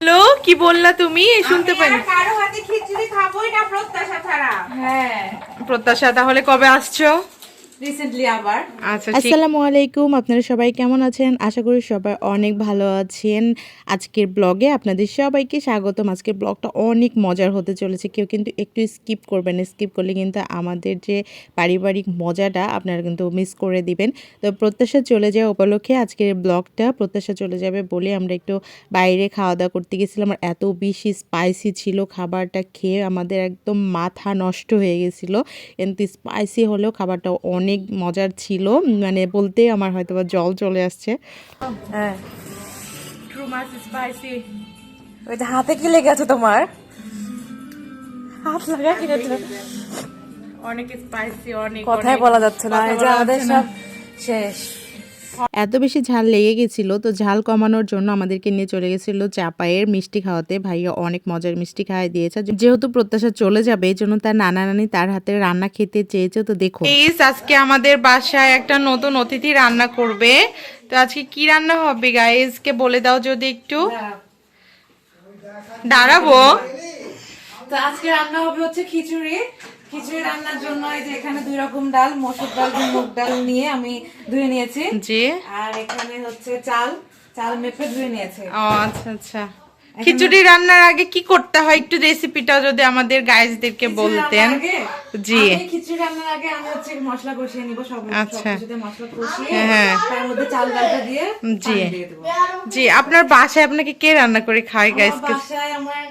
Hello, কি বললা তুমি? শুনতে পাইনি। কারো হাতে খিচুড়ি খাবোই না প্রত্যাশা ছাড়া। হ্যাঁ, প্রত্যাশা, তাহলে কবে আসছো? রিসেন্টলি আবার। আচ্ছা, আসসালামু আলাইকুম। আপনারা সবাই কেমন আছেন? আশা করি সবাই অনেক ভালো আছেন। আজকের ব্লগে আপনাদের সবাইকে স্বাগতম। আজকের ব্লগটা অনেক মজার হতে চলেছে, কেউ কিন্তু একটু স্কিপ করবেন, স্কিপ করলে কিন্তু আমাদের যে পারিবারিক মজাটা আপনারা কিন্তু মিস করে দিবেন। তো প্রত্যাশা চলে যাওয়া উপলক্ষে আজকের ব্লগটা, প্রত্যাশা চলে যাবে বলে আমরা একটু বাইরে খাওয়া দাওয়া করতে গেছিলাম। আর এত বেশি স্পাইসি ছিল খাবারটা, খেয়ে আমাদের একদম মাথা নষ্ট হয়ে গেছিলো। কিন্তু স্পাইসি হলেও খাবারটা অনেক মজার ছিল, মানে বলতে আমার হয়তো বা জল চলে আসছে। হ্যাঁ, টু মাচ স্পাইসি। ওই যে হাতে কি লেগে আছে তোমার? হাত লাগা কি এটা? অনেক স্পাইসি, অনেক কথাই বলা যাচ্ছে না, এই যে আমাদের সব শেষ। এত বেশি ঝাল লেগে গেছিল, তো ঝাল কমানোর জন্য আমাদেরকে নিয়ে চলে গেছিল চাপায়ের মিষ্টি খাওয়াতে। ভাইয়া অনেক মজার মিষ্টি খাওয়াই দিয়েছে। যেহেতু প্রত্যাশা চলে যাবে, এই জন্য তার নানা নানি তার হাতে রান্না খেতে চেয়েছে। তো দেখো, আজকে আমাদের বাসায় একটা নতুন অতিথি রান্না করবে। তো আজকে কি রান্না হবে গাইস কে বলে দাও যদি একটু। দাঁড়াবো। তো আজকে রান্না হবে হচ্ছে খিচুড়ি। খিচুড়ি রান্নার জন্য এই যে এখানে দুই রকম ডাল, মসুর ডাল এবং মুগ ডাল নিয়ে আমি ধুয়ে নিয়েছি। জি। আর এখানে হচ্ছে চাল মেপে ধুয়ে নিয়েছি। ও আচ্ছা আচ্ছা। খিচুড়ি রান্নার আগে কি করতে হয় একটু রেসিপিটা যদি আমাদের গাইসদেরকে বলতেন। জি। খিচুড়ি রান্নার আগে আমি হচ্ছে মশলা কষিয়ে নিব, আচ্ছা। সবকিছুতে মশলা কষিয়ে হ্যাঁ। তার মধ্যে চাল ডালটা দিয়ে জি। পানি দিয়ে দেব। জি, আপনার বাসায় আপনাকে কে রান্না করে খায় গাইস? আমার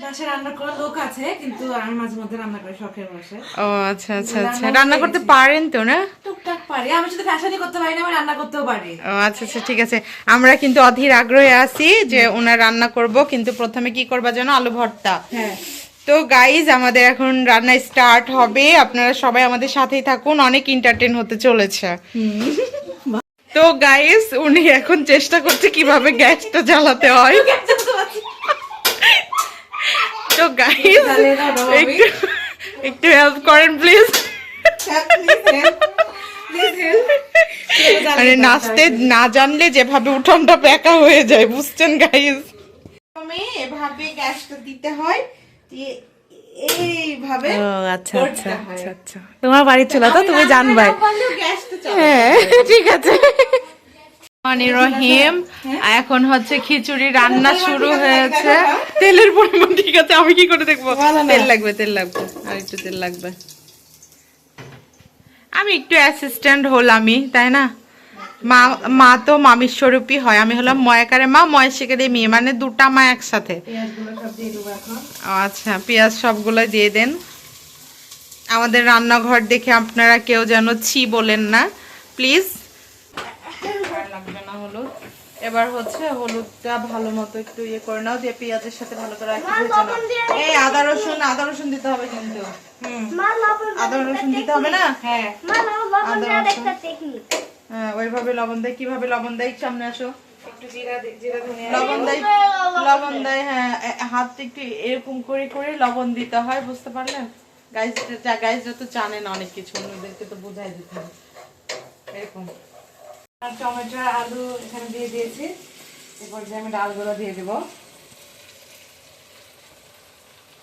বাসায় রান্না করার লোক আছে, কিন্তু আমি মাঝে মধ্যে রান্না করি শখের বসে। ও আচ্ছা আচ্ছা আচ্ছা, রান্না করতে পারেন তো না? টুকটাক পারি, আমি শুধু ফ্যাশনই করতে পারি না, আমি রান্না করতেও পারি। ও আচ্ছা আচ্ছা, ঠিক আছে। আমরা কিন্তু অধীর আগ্রহে আছি যে ওনার রান্না করব, কিন্তু প্রথমে কি করবা যেন? আলু ভর্তা। হ্যাঁ। তো গাইজ আমাদের এখন রান্না স্টার্ট হবে, আপনারা সবাই আমাদের সাথেই থাকুন, অনেক এন্টারটেইন হতে চলেছে। তো গাইজ উনি এখন চেষ্টা করছে কিভাবে গ্যাসটা জ্বালাতে হয়। তো গাইজ একটু একটু হেল্প করেন প্লিজ। মানে নাচতে না জানলে যেভাবে উঠানটা বেঁকা হয়ে যায়, বুঝছেন গাইজ? এভাবে গ্যাসটা দিতে হয়, এইভাবে। ও আচ্ছা আচ্ছা আচ্ছা আচ্ছা, তোমার বাড়ির চুলা তো তুমি জানবাই। হ্যাঁ ঠিক আছে। রহিম, এখন হচ্ছে খিচুড়ি রান্না শুরু হয়েছে। তেলের পরিমাণ ঠিক আছে, আমি কি করে দেখবো? তেল লাগবে, তেল লাগবে, আর একটু তেল লাগবে। আমি একটু অ্যাসিস্ট্যান্ট হলামই, তাই না? মা তো মামির স্বরূপই হয়, আমি হলাম ময়াকারে মা, ময়সিকারে মেয়ে, মানে দুটা মা একসাথে। আচ্ছা, পেঁয়াজ সবগুলো দিয়ে দেন। আমাদের রান্নাঘর দেখে আপনারা কেউ যেন ছি বলেন না প্লিজ। লাগবে না হলুদ। এবার হচ্ছে হলুদটা ভালো মতো একটু ইয়ে করে নাও, দিয়ে পেঁয়াজের সাথে ভালো করে এই আদা রসুন দিতে হবে কিন্তু। আদা রসুন দিতে হবে না? হ্যাঁ, ওইভাবে লবণ দেয়। কিভাবে লবণ দেয়? সামনে আসো। একটু জিরা ধনিয়া লবণ দেয়, হ্যাঁ, হাত একটু এরকম করে করে লবণ দিতে হয়, বুঝতে পারলেন? গাইজরা তো জানে না অনেক কিছু, অন্যদেরকে তো বোঝাই দিতে হবে এরকম। আর টমেটো আলু এখানে দিয়ে দিয়েছি, এরপর যে আমি ডালগুলো দিয়ে দেব।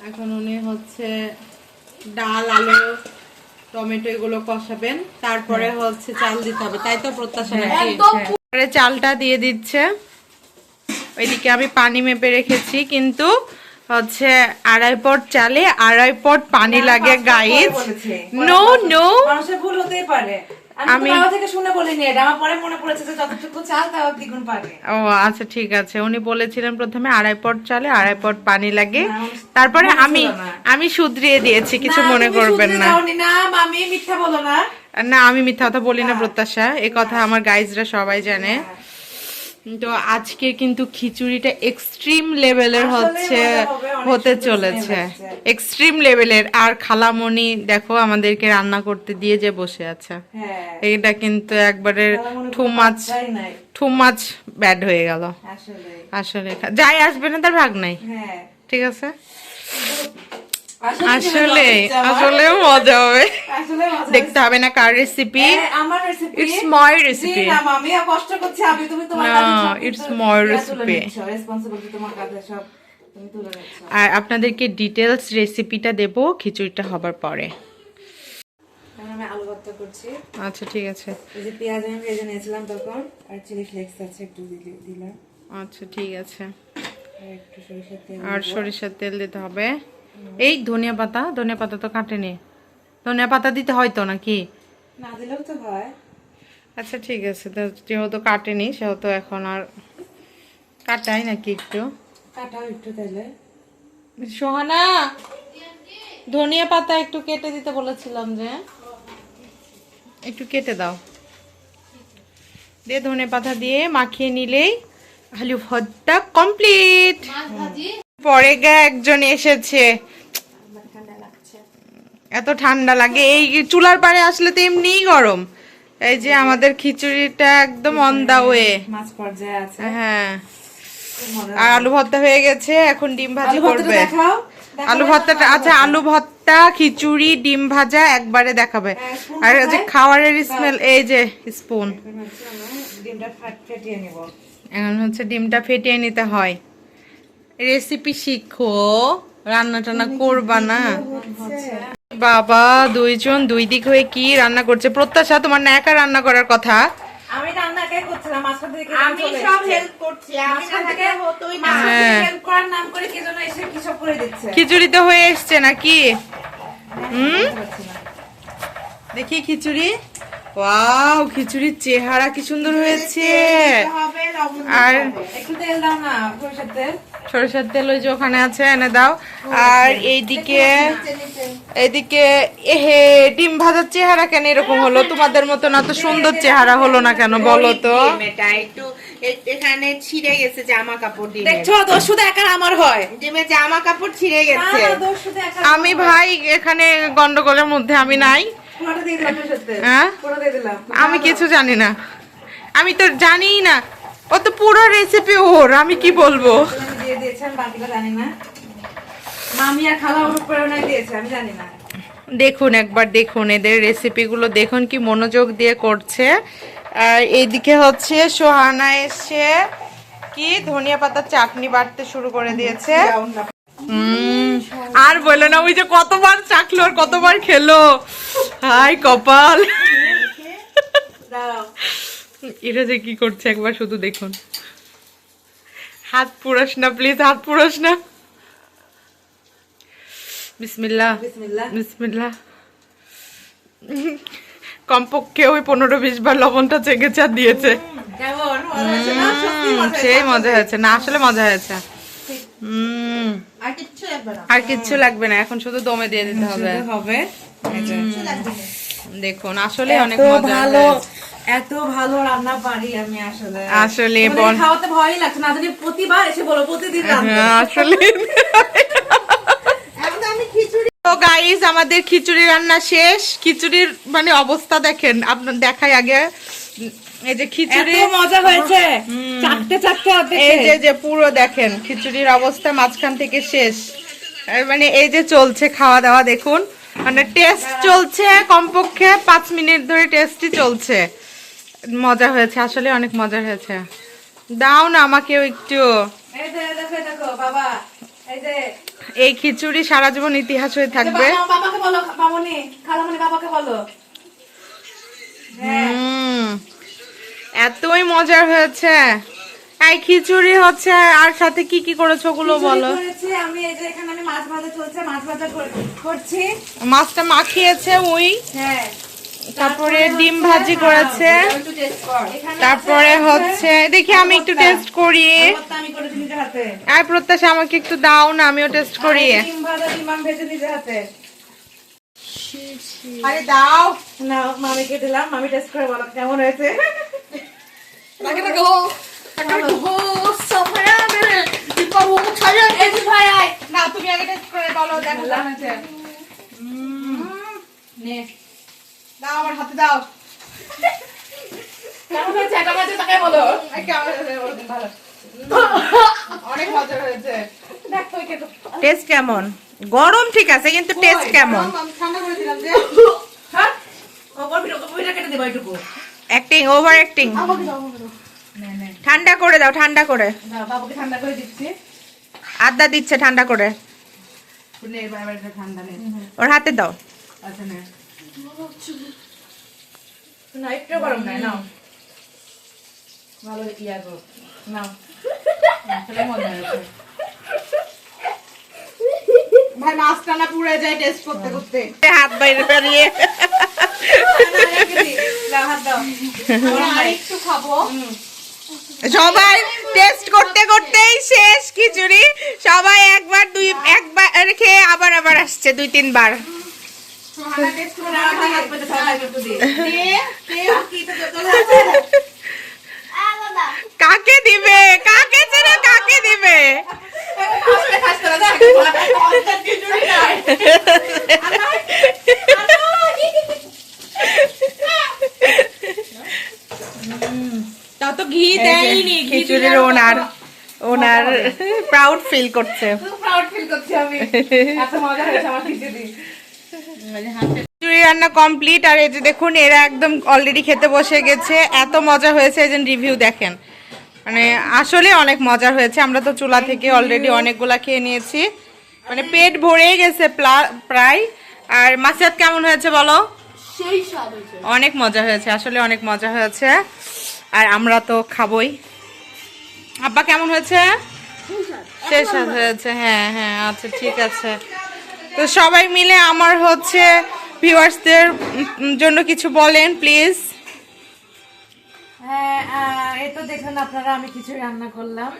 এখন উনি হচ্ছে ডাল, আলু, টমেটো এগুলো কষাবেন, তারপরে হচ্ছে চাল দিতে হবে, তাই তো প্রত্যাশা নাকি? পরে চালটা দিয়ে দিচ্ছে। ওইদিকে আমি পানি মেপে রেখেছি, কিন্তু হচ্ছে 2.5 পট চালে 2.5 পট পানি লাগে গাইজ। নো নো, মানুষের ভুল হতেই পারে। আমি থেকে শুনে বলিনি এটা, আমার পরে মনে পড়েছে যে যতটুকু চাল তাও দ্বিগুণ পারে। ও আচ্ছা ঠিক আছে, উনি বলেছিলেন প্রথমে 2.5 পট চালে 2.5 পট পানি লাগে, তারপরে আমি শুধরিয়ে দিয়েছি, কিছু মনে করবেন না। না মামি মিথ্যা বলো না। না, আমি মিথ্যা কথা বলি না প্রত্যাশা, এই কথা আমার গাইজরা সবাই জানে। তো আজকে কিন্তু খিচুড়িটা এক্সট্রিম লেভেলের হতে চলেছে, এক্সট্রিম লেভেলের। আর খালামণি দেখো আমাদেরকে রান্না করতে দিয়ে যে বসে আছে, এটা কিন্তু একবারে টু মাচ ব্যাড হয়ে গেল আসলে। যাই আসবে না তার ভাগ নাই, ঠিক আছে। আসলে আসলে মজা হবে, আসলে মজা দেখতে হবে না কার রেসিপি। আমার রেসিপি, ইটস মাই রেসিপি। না মামি কষ্ট করছে, আমি তুমি তোমার না, কাঁধে সব it's my তুলে recipe. নিচ্ছ, রেসপন্সিবিলিটি তোমার কাঁধে সব তুমি তুলে নিচ্ছ। আর আপনাদেরকে ডিটেলস রেসিপিটা দেব খিচুড়িটা হবার পরে। এখন আমি আলু ভর্তা করছি। আচ্ছা ঠিক আছে। এই যে পেঁয়াজ আমি ভেজে নিয়েছিলাম তখন, আর চিলি ফ্লেক্স আছে একটু দিলাম, আচ্ছা ঠিক আছে। আর একটু সরিষার তেল আর দিব। সরিষার তেল দিতে হবে। এই ধনিয়া পাতা তো কাটেনি, ধনিয়া পাতা দিতে হয় তো নাকি? না দিলেও তো হয়। আচ্ছা ঠিক আছে, তো যেহেতু কাটেনি সেহেতু এখন আর কাটাই নাকি একটু। কাটাও একটু তেলে। সোহানা, ধনিয়া পাতা একটু কেটে দিতে বলেছিলাম, যে একটু কেটে দাও। দিয়ে ধনিয়া পাতা দিয়ে মাখিয়ে নিলেই আলু ভর্তা কমপ্লিট। পরে একজন এসেছে, এত ঠান্ডা লাগে, এই চুলার পাড়ে আসলে তো এমনিই গরম। এই যে আমাদের খিচুড়িটা একদম অন দা ওয়ে। মাছ পর্যায়ে আছে। হ্যাঁ, আর আলু ভর্তা হয়ে গেছে, এখন ডিম ভাজি আলু ভর্তাটা করবে। দেখাও। আলু ভর্তাটা, আচ্ছা আলু ভর্তা, খিচুড়ি, ডিম ভাজা একবারে দেখাবে। spoon আর যে কোথায়? খাবারের স্মেল, এই যে স্পুন। এখন হচ্ছে আমরা ডিমটা ফেটিয়ে নিব। এখন হচ্ছে ডিমটা ফেটিয়ে নিতে হয়। রেসিপি শিখো, রান্না টান্না করবা না। বাবা, দুইজন দুই দিক হয়ে কি রান্না করছে। প্রত্যাশা, তোমার না একা রান্না করার কথা? আমি রান্না একাই করছিলাম, মাঝখান থেকে আমি সব হেল্প করছি, আমি মাঝখান না থেকে থাকলে হতোই না। হ্যাঁ। হেল্প করার নাম করে কে যেন এসে কি সব করে দিচ্ছে। খিচুড়ি তো হয়ে এসছে নাকি? বুঝতে পারছি না। দেখি খিচুড়ি। ওয়াও, খিচুড়ির চেহারা কি সুন্দর হয়েছে। হবে লবণ আর একটু তেল দাও না, সরষের তেল। সরষের তেল ওই যে ওখানে আছে, এনে দাও। আর এইদিকে এহে, ডিম ভাজার চেহারা কেন এরকম হলো? তোমাদের মতো না তো সুন্দর চেহারা হলো না কেন বলো তো? এটা একটু এখানে ছিঁড়ে গেছে জামা কাপড় দিয়ে। দেখছো, দোষ শুধু একার আমার হয়। ডিমে জামা কাপড় ছিঁড়ে না, গেছে। না, দোষ শুধু একার আমি ভাই এখানে গন্ডগোলের মধ্যে আমি নাই। পুরোটা দিয়ে দিলাম সরষের তেল। হ্যাঁ? পুরো দিয়ে দিলাম। আমি কিছু জানি না, আমি তো জানিই না। ও তো পুরো রেসিপি ওর, আমি কি বলবো। আমি দিয়ে দিয়েছেন, বাকিটা জানি না। মামি আর খালা অনুপ্রেরণায় দিয়েছে, আমি জানি না। দেখুন, একবার দেখুন এদের রেসিপিগুলো, দেখুন কি মনোযোগ দিয়ে করছে। আর এইদিকে হচ্ছে সোহানা এসে কি ধনিয়া পাতার চাটনি বাটতে শুরু করে দিয়েছে। আর বলে না, ওই যে কতবার চাখলো আর কতবার খেলো। হাই কপাল। দাঁড়াও। এটা যে কি করছে একবার শুধু দেখুন। হাত পুরোস না প্লিজ, হাত পুরোস না। বিসমিল্লাহ, বিসমিল্লাহ। বিসমিল্লাহ। কমপক্ষে ওই 15-20 বার লবণটা চেখে চা দিয়েছে। কেমন মজা হয়েছে না? সত্যি মজা হয়েছে। সেই মজা হয়েছে না, আসলে মজা হয়েছে। আর কিচ্ছু লাগবে না। আর কিচ্ছু লাগবে না, এখন শুধু দমে দিয়ে দিতে হবে। শুধু হবে। কিচ্ছু লাগবে না। দেখুন, আসলে অনেক এত মজা ভালো, হয়েছে। এত ভালো রান্না পারি আমি আসলে। আসলে তোমাদের খাওয়াতে ভয়ই লাগছে না, যদি প্রতিবার এসে বলো প্রতিদিন রান্না। হ্যাঁ, আসলে এখন তো আমি খিচুড়ি তো গাইস, আমাদের খিচুড়ি রান্না শেষ। খিচুড়ির মানে অবস্থা দেখেন, আপনার দেখাই আগে। এই যে খিচুড়ি, এত মজা হয়েছে, চারটে চারটে এই যে পুরো দেখেন খিচুড়ির অবস্থা মাঝখান থেকে শেষ। আর মানে এই যে চলছে খাওয়া দাওয়া, দেখুন মানে টেস্ট চলছে, কমপক্ষে 5 মিনিট ধরে টেস্টই চলছে। মজা হয়েছে, আসলে অনেক মজা হয়েছে। দাও না আমাকেও একটু। এই যে দেখো দেখো বাবা, এই যে এই খিচুড়ি সারা জীবন ইতিহাস হয়ে থাকবে। বাবাকে বলো, মামনি খালামনি বাবাকে বলো। এতই মজার হয়েছে। এই খিচুড়ি হচ্ছে, আর সাথে কি কি করেছো ওগুলো বলো। করেছি আমি, এই যে এখানে আমি মাছ ভাজা চলছে, মাছ ভাজা করছি। মাছটা মাখিয়েছে ওই, হ্যাঁ, তারপরে ডিম ভাজি করেছে, একটু টেস্ট কর। এখানে তারপরে হচ্ছে দেখি আমি একটু টেস্ট করি। ভর্তা আমি করেছি নিজের হাতে। আর প্রত্যাশা আমাকে একটু দাও না, আমিও টেস্ট করি। আর ডিম ভাজা ডিম আমি ভেজে নিজের হাতে। আরে দাও না, মামিকে দিলাম, মামি টেস্ট করে বলো কেমন হয়েছে। এই যে ভাই আয় না, তুমি আগে টেস্ট করে বলো দেখো কেমন হয়েছে। নে, দাও আমার হাতে দাও। কেমন হয়েছে এটা মাঝে তাকে বলো। এই কেমন হয়েছে বলো, ভালো, অনেক মজা হয়েছে। দেখ তুই কে তো। টেস্ট কেমন? গরম ঠিক আছে, কিন্তু টেস্ট কেমন? ঠান্ডা করে দিলাম যে হ্যাঁ ওইটা কেটে দেবো এইটুকু অ্যাক্টিং, ওভার অ্যাক্টিং। ঠান্ডা করে দাও, ঠান্ডা করে। বাবুকে ঠান্ডা করে দিচ্ছি। আদা দিচ্ছে ঠান্ডা করে, ঠান্ডা নেই। ওর হাতে দাও। আচ্ছা না না একটু গরম নাই নাও, ভালো ইয়া গো নাও। আসলে মজা হয়েছে ভাই, মাছটা না পুড়ে যায় টেস্ট করতে করতে। হাত বাইরে বেরিয়ে হাত দাও, আরেকটু খাবো। সবাই টেস্ট করতে করতেই শেষ খিচুড়ি। সবাই একবার খেয়ে আবার আসছে 2-3 বার। কাকে দিবে, কাকে ছেড়ে কাকে দিবে? তাও তো ঘি দেয়নি। খিচুড়ির ওনার প্রাউড ফিল করছে। প্রাউড ফিল করছি আমি, এত মজা হয়েছে আমার খিচুড়ি। খিচুড়ি রান্না কমপ্লিট। আর এই যে দেখুন, এরা একদম অলরেডি খেতে বসে গেছে। এত মজা হয়েছে, এই যে রিভিউ দেখেন, মানে আসলে অনেক মজা হয়েছে। আমরা তো চুলা থেকে অলরেডি অনেকগুলা খেয়ে নিয়েছি, মানে পেট ভরে গেছে প্রায়। আর মাছের কেমন হয়েছে বলো? অনেক মজা হয়েছে, আসলে অনেক মজা হয়েছে। আর আমরা তো খাবোই। আব্বা কেমন হয়েছে? শেষ হয়েছে, হ্যাঁ হ্যাঁ, আচ্ছা ঠিক আছে। তো সবাই মিলে আমার হচ্ছে ভিউয়ার্সদের জন্য কিছু বলেন প্লিজ। হ্যাঁ, এই তো দেখলেন আপনারা, আমি কিছু রান্না করলাম।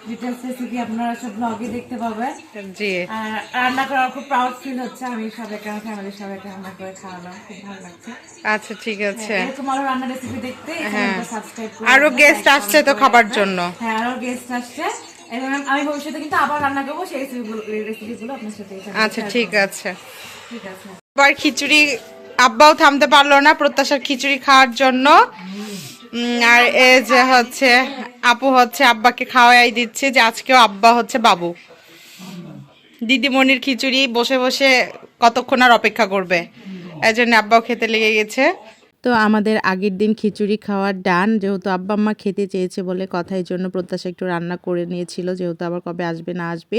ডিটেলস রেসিপি আপনারা সব ব্লগে দেখতে পাবেন। জি, আর রান্না করার খুব প্রাউড ফিল হচ্ছে। আমি সবাইকে, আমার ফ্যামিলির সবাইকে রান্না করে খাওয়ালাম, খুব ভালো লাগছে। আচ্ছা ঠিক আছে। এরকম আরো রান্না রেসিপি দেখতে সাবস্ক্রাইব করুন। আরো গেস্ট আসছে তো খাবার জন্য। হ্যাঁ, আরো গেস্ট আসছে। এবং আমি ভবিষ্যতে কিন্তু আবার রান্না করবো, সেই রেসিপিগুলো আপনার সাথে। আচ্ছা ঠিক আছে। ঠিক আছে। আবার খিচুড়ি আব্বাও থামতে পারলো না প্রত্যাশার খিচুড়ি খাওয়ার জন্য। আর এই যে হচ্ছে আপু হচ্ছে আব্বাকে খাওয়াই দিচ্ছে, যে আজকেও আব্বা হচ্ছে বাবু। দিদিমণির খিচুড়ি বসে বসে কতক্ষণ আর অপেক্ষা করবে, এই জন্য আব্বাও খেতে লেগে গেছে। তো আমাদের আগের দিন খিচুড়ি খাওয়ার ডান, যেহেতু আব্বা আম্মা খেতে চেয়েছে বলে কথা, এই জন্য প্রত্যাশা একটু রান্না করে নিয়েছিল, যেহেতু আবার কবে আসবে না আসবে।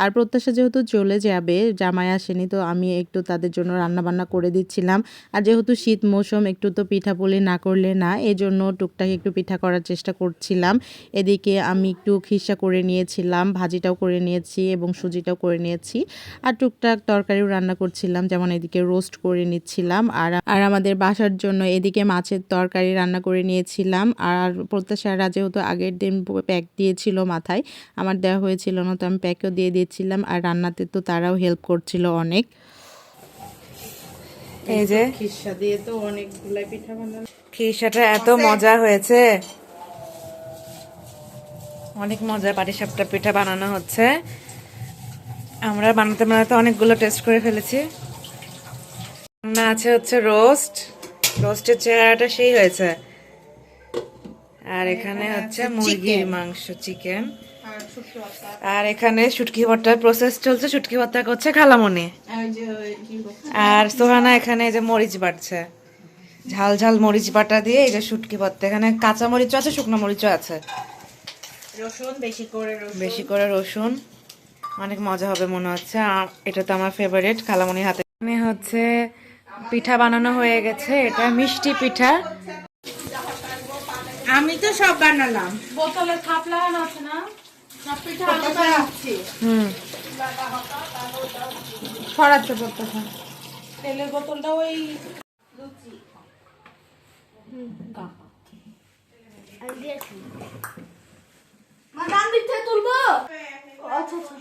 আর প্রত্যাশা যেহেতু চলে যাবে, জামাই আসেনি, তো আমি একটু তাদের জন্য রান্না বান্না করে দিচ্ছিলাম। আর যেহেতু শীত মৌসুম, একটু তো পিঠাপুলি না করলে না, এই জন্য টুকটাক একটু পিঠা করার চেষ্টা করছিলাম। এদিকে আমি একটু খিসা করে নিয়েছিলাম, ভাজিটাও করে নিয়েছি এবং সুজিটাও করে নিয়েছি। আর টুকটাক তরকারিও রান্না করছিলাম, যেমন এদিকে রোস্ট করে নিচ্ছিলাম। আর আমাদের বাসার জন্য এদিকে মাছের তরকারি রান্না করে নিয়েছিলাম। আর প্রত্যাশারা যেহেতু আগের দিন প্যাক দিয়েছিল মাথায়, আমার দেওয়া হয়েছিল না, তো আমি প্যাকও দিয়ে দিয়েছিলাম। আর রান্নাতে তো তারাও হেল্প করছিল অনেক। এই যে খিসা দিয়ে তো অনেকগুলাই পিঠা বানানো। খিসাটা এত মজা হয়েছে, অনেক মজা। পাটিসাপটা পিঠা বানানো হচ্ছে। আমরা বানাতে বানাতে অনেকগুলো টেস্ট করে ফেলেছি। রান্না আছে হচ্ছে রোস্টের চেহারাটা সেই হয়েছে। আর এখানে হচ্ছে মুরগির মাংস, চিকেন। আর এখানে শুটকি ভর্তার প্রসেস চলছে। শুটকি ভর্তা করছে খালামণি। আর সোহানা এখানে যে মরিচ বাটছে, ঝাল ঝাল মরিচ বাটা দিয়ে এই যে শুটকি ভর্তা। এখানে কাঁচা মরিচও আছে, শুকনো মরিচও আছে, রসুন বেশি করে রসুন। অনেক মজা হবে মনে হচ্ছে। এটা তো আমার ফেভারিট, খালামণির হাতে। এখানে হচ্ছে পিঠা বানানো হয়ে গেছে, এটা মিষ্টি পিঠা। আমি তো সব বানালাম। বোতলের খাপ লাগানো আছে না, সব পিঠা আলু বানাচ্ছি। ছড়াচ্ছে প্রত্যাশা। তেলের বোতলটা ওই ডান দিক থেকে তুলবো। আচ্ছা আচ্ছা।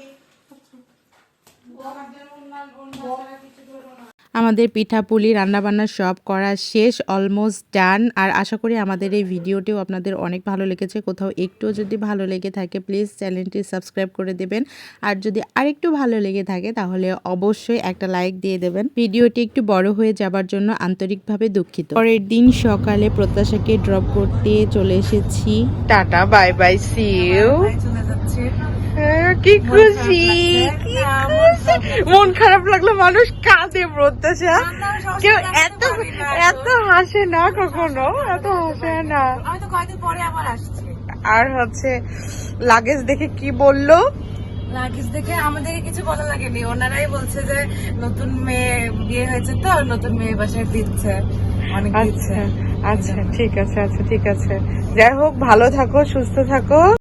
আমাদের পিঠাপুলি রান্নাবান্না সব করা শেষ, অলমোস্ট ডান। আর আশা করি আমাদের এই ভিডিওটিও আপনাদের অনেক ভালো লেগেছে। কোথাও একটুও যদি ভালো লেগে থাকে প্লিজ চ্যানেলটি সাবস্ক্রাইব করে দেবেন। আর যদি আরেকটু ভালো লেগে থাকে তাহলে অবশ্যই একটা লাইক দিয়ে দেবেন। ভিডিওটি একটু বড় হয়ে যাবার জন্য আন্তরিকভাবে দুঃখিত। পরের দিন সকালে প্রত্যাশাকে ড্রপ করতে চলে এসেছি। Tata, bye bye, see you. চলে যাচ্ছে। কি খুশি, কি খুশি। মন খারাপ লাগলো, মানুষ কাঁদে প্রত্যাশা, কেউ এত এত হাসে না কখনো, এত হাসে না। আমি তো কয়েকদিন পরে আবার আসছি। আর হচ্ছে লাগেজ দেখে কি বললো? লাগেজ দেখে আমাদেরকে কিছু বলা লাগেনি, ওনারাই বলছে যে নতুন মেয়ে বিয়ে হয়েছে তো নতুন মেয়ে বাসায় দিচ্ছে, অনেক দিচ্ছে। আচ্ছা আচ্ছা ঠিক আছে, আচ্ছা ঠিক আছে, যাই হোক ভালো থাকো, সুস্থ থাকো।